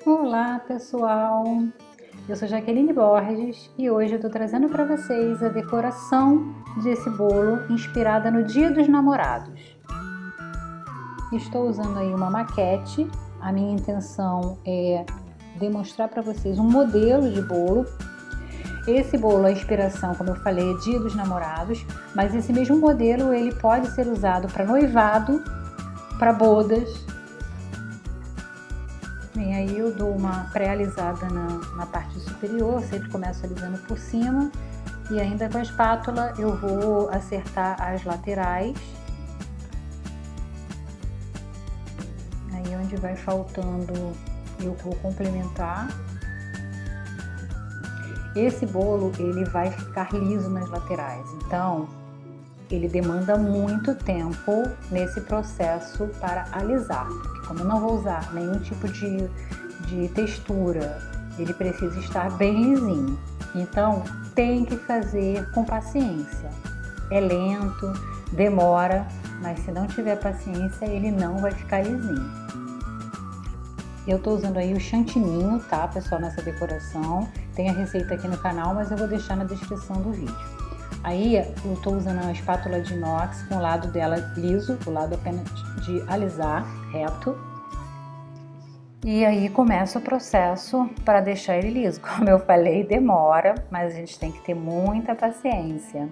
Olá pessoal, eu sou Jaqueline Borges e hoje eu estou trazendo para vocês a decoração desse bolo inspirada no Dia dos Namorados. Estou usando aí uma maquete, a minha intenção é demonstrar para vocês um modelo de bolo. Esse bolo, a inspiração, como eu falei, é Dia dos Namorados, mas esse mesmo modelo ele pode ser usado para noivado, para bodas. Bem, aí eu dou uma pré-alisada na parte superior, sempre começo alisando por cima e ainda com a espátula eu vou acertar as laterais. Aí onde vai faltando eu vou complementar. Esse bolo ele vai ficar liso nas laterais, então ele demanda muito tempo nesse processo para alisar, porque como eu não vou usar nenhum tipo de textura, ele precisa estar bem lisinho. Então tem que fazer com paciência. É lento, demora, mas se não tiver paciência ele não vai ficar lisinho. Eu tô usando aí o chantininho, tá pessoal, nessa decoração. Tem a receita aqui no canal, mas eu vou deixar na descrição do vídeo. Aí eu estou usando uma espátula de inox com o lado dela liso, o lado apenas de alisar, reto. E aí começa o processo para deixar ele liso. Como eu falei, demora, mas a gente tem que ter muita paciência.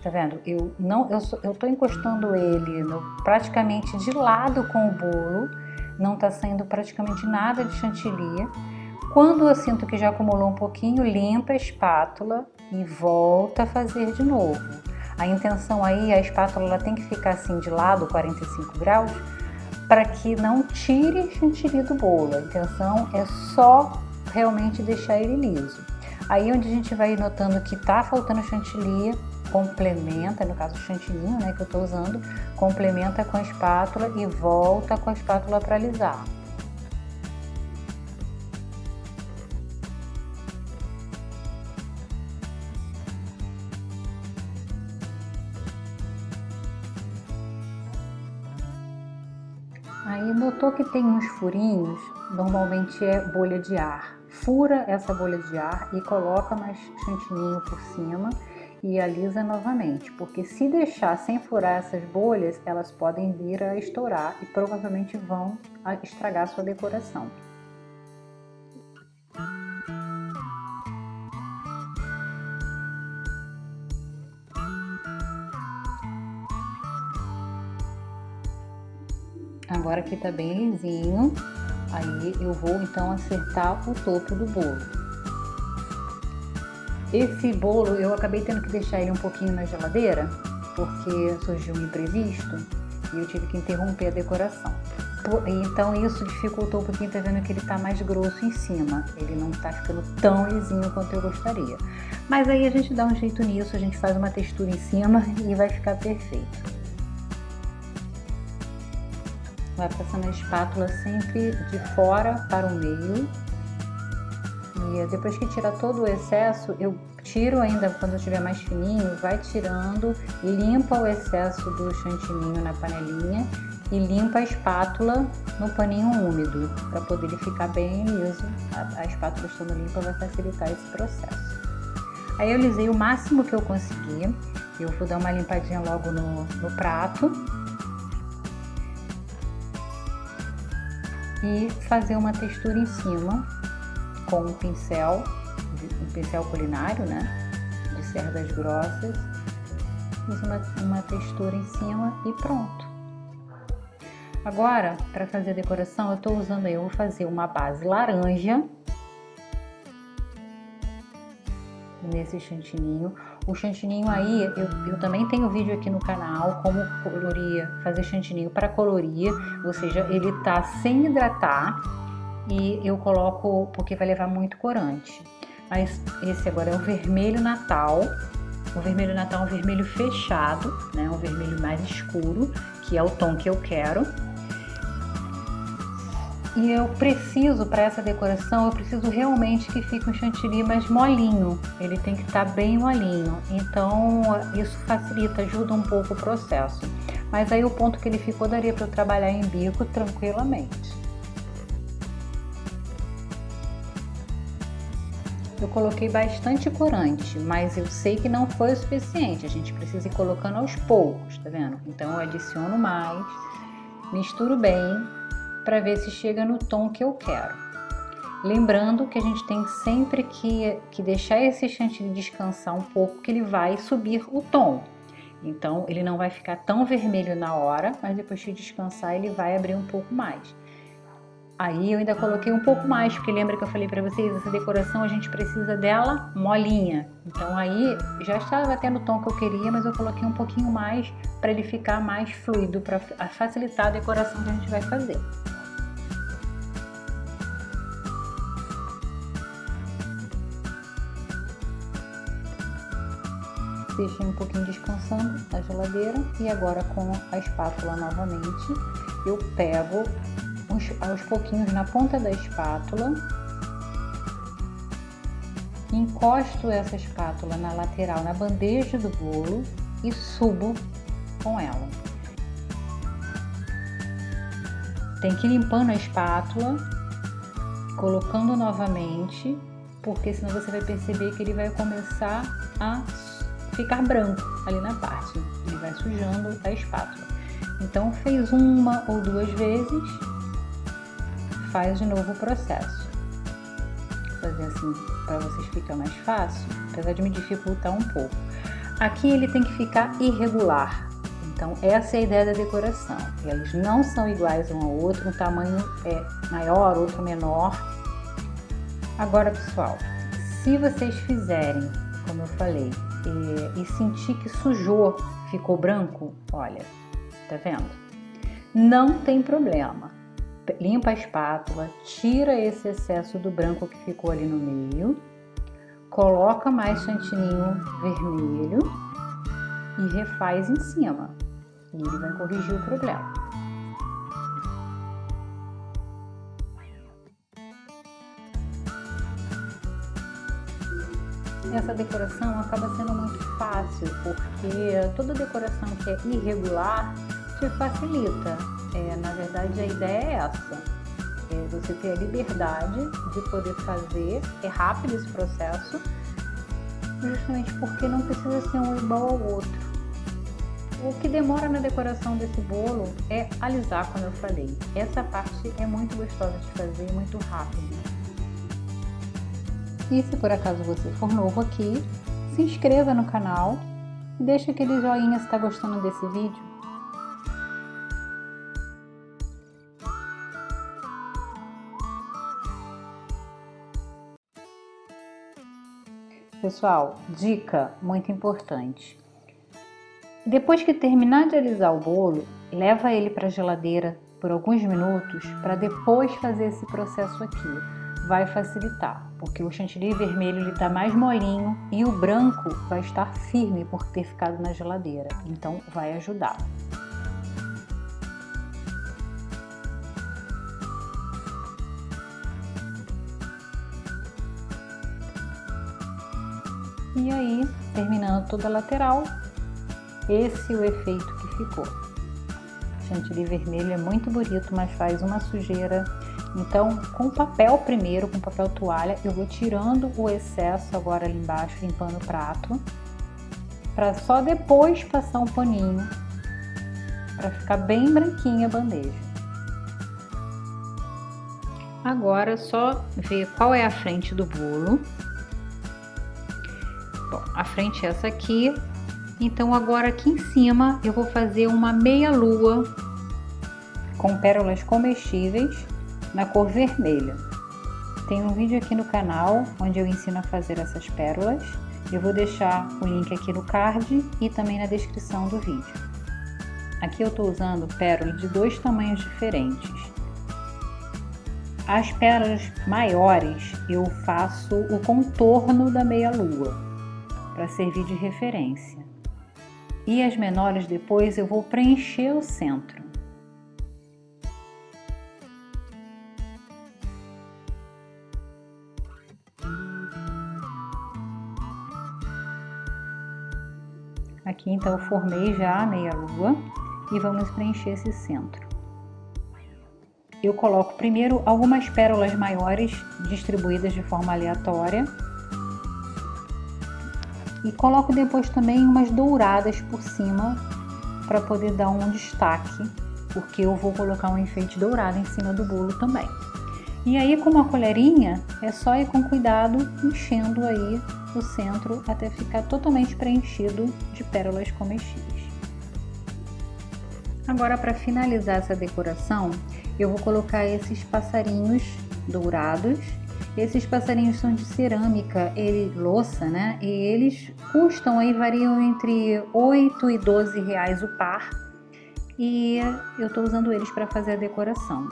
Tá vendo? Eu tô encostando ele praticamente de lado com o bolo, não tá saindo praticamente nada de chantilly. Quando eu sinto que já acumulou um pouquinho, limpa a espátula e volta a fazer de novo. A intenção aí, a espátula ela tem que ficar assim de lado, 45 graus, para que não tire chantilly do bolo. A intenção é só realmente deixar ele liso. Aí onde a gente vai notando que tá faltando chantilly, complementa, no caso o chantininho, né, que eu tô usando, complementa com a espátula e volta com a espátula para alisar. Aí notou que tem uns furinhos, normalmente é bolha de ar. Fura essa bolha de ar e coloca mais chantininho por cima e alisa novamente, porque se deixar sem furar essas bolhas, elas podem vir a estourar e provavelmente vão estragar a sua decoração. Agora que tá bem lisinho, aí eu vou então acertar o topo do bolo. Esse bolo eu acabei tendo que deixar ele um pouquinho na geladeira, porque surgiu um imprevisto e eu tive que interromper a decoração. Então isso dificultou um pouquinho, tá vendo que ele tá mais grosso em cima, ele não tá ficando tão lisinho quanto eu gostaria. Mas aí a gente dá um jeito nisso, a gente faz uma textura em cima e vai ficar perfeito. Vai passando a espátula sempre de fora para o meio. E depois que tira todo o excesso, eu tiro ainda quando eu estiver mais fininho, vai tirando, limpa o excesso do chantininho na panelinha e limpa a espátula no paninho úmido, para poder ele ficar bem liso. A espátula estando limpa vai facilitar esse processo. Aí eu alisei o máximo que eu consegui. Eu vou dar uma limpadinha logo no prato. E fazer uma textura em cima com um pincel culinário, né, de cerdas grossas. Fiz uma textura em cima e pronto. Agora, para fazer a decoração, eu estou usando, eu vou fazer uma base laranja nesse chantininho. O chantininho aí, eu também tenho vídeo aqui no canal como colorir, fazer chantininho para colorir, ou seja, ele tá sem hidratar e eu coloco porque vai levar muito corante. Mas esse agora é o vermelho Natal. O vermelho Natal é um vermelho fechado, né, um vermelho mais escuro, que é o tom que eu quero. E eu preciso, para essa decoração, eu preciso realmente que fique um chantilly mais molinho. Ele tem que estar bem molinho. Então, isso facilita, ajuda um pouco o processo. Mas aí o ponto que ele ficou, daria para eu trabalhar em bico tranquilamente. eu coloquei bastante corante, mas eu sei que não foi o suficiente. A gente precisa ir colocando aos poucos, tá vendo? Então eu adiciono mais, misturo bem para ver se chega no tom que eu quero. Lembrando que a gente tem sempre que deixar esse chantilly descansar um pouco, que ele vai subir o tom. Então ele não vai ficar tão vermelho na hora, mas depois de descansar ele vai abrir um pouco mais. Aí eu ainda coloquei um pouco mais, porque lembra que eu falei para vocês, essa decoração a gente precisa dela molinha. Então aí já estava até no tom que eu queria, mas eu coloquei um pouquinho mais para ele ficar mais fluido, para facilitar a decoração que a gente vai fazer. Deixei um pouquinho descansando na geladeira e agora com a espátula novamente eu pego aos pouquinhos na ponta da espátula, encosto essa espátula na lateral, na bandeja do bolo e subo com ela. Tem que ir limpando a espátula, colocando novamente, porque senão você vai perceber que ele vai começar a ficar branco ali na parte, ele vai sujando a espátula. Então fez uma ou duas vezes, faz de novo o processo. Vou fazer assim para vocês ficar mais fácil, apesar de me dificultar um pouco. Aqui ele tem que ficar irregular, então essa é a ideia da decoração. Eles não são iguais um ao outro, um tamanho é maior, outro menor. Agora pessoal, se vocês fizerem, como eu falei, e sentir que sujou, ficou branco, olha, tá vendo? Não tem problema. Limpa a espátula, tira esse excesso do branco que ficou ali no meio, coloca mais chantininho vermelho e refaz em cima. E ele vai corrigir o problema. Essa decoração acaba sendo muito fácil, porque toda decoração que é irregular te facilita. Na verdade, a ideia é essa, você ter a liberdade de poder fazer, é rápido esse processo, justamente porque não precisa ser um igual ao outro. O que demora na decoração desse bolo é alisar, como eu falei. Essa parte é muito gostosa de fazer, muito rápida. E se por acaso você for novo aqui, se inscreva no canal e deixa aquele joinha se está gostando desse vídeo. Pessoal, dica muito importante. Depois que terminar de alisar o bolo, leva ele para a geladeira por alguns minutos para depois fazer esse processo aqui. Vai facilitar, porque o chantilly vermelho ele está mais molinho e o branco vai estar firme por ter ficado na geladeira, então vai ajudar. E aí, terminando toda a lateral, esse é o efeito que ficou. O chantilly vermelho é muito bonito, mas faz uma sujeira. Então, com papel primeiro, com papel toalha, eu vou tirando o excesso agora ali embaixo, limpando o prato, para só depois passar um paninho, para ficar bem branquinha a bandeja. Agora, só ver qual é a frente do bolo. Bom, a frente é essa aqui. Então, agora aqui em cima, eu vou fazer uma meia-lua com pérolas comestíveis na cor vermelha. Tem um vídeo aqui no canal onde eu ensino a fazer essas pérolas. Eu vou deixar o link aqui no card e também na descrição do vídeo. Aqui eu estou usando pérolas de dois tamanhos diferentes. As pérolas maiores eu faço o contorno da meia-lua para servir de referência. E as menores depois eu vou preencher o centro. Aqui então eu formei já a meia-lua e vamos preencher esse centro. Eu coloco primeiro algumas pérolas maiores distribuídas de forma aleatória E coloco depois também umas douradas por cima para poder dar um destaque, porque eu vou colocar um enfeite dourado em cima do bolo também. E aí com uma colherinha é só ir com cuidado enchendo aí o centro até ficar totalmente preenchido de pérolas comestíveis. Agora, para finalizar essa decoração, eu vou colocar esses passarinhos dourados. Esses passarinhos são de cerâmica, louça, né? E eles custam aí, variam entre 8 e 12 reais o par. E eu tô usando eles para fazer a decoração.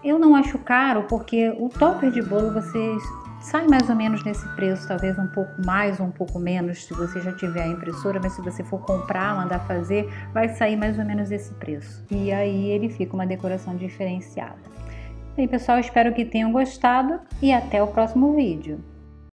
Eu não acho caro porque o topper de bolo vocês sai mais ou menos nesse preço, talvez um pouco mais ou um pouco menos se você já tiver a impressora, mas se você for comprar, mandar fazer, vai sair mais ou menos esse preço. E aí ele fica uma decoração diferenciada. E pessoal, espero que tenham gostado e até o próximo vídeo.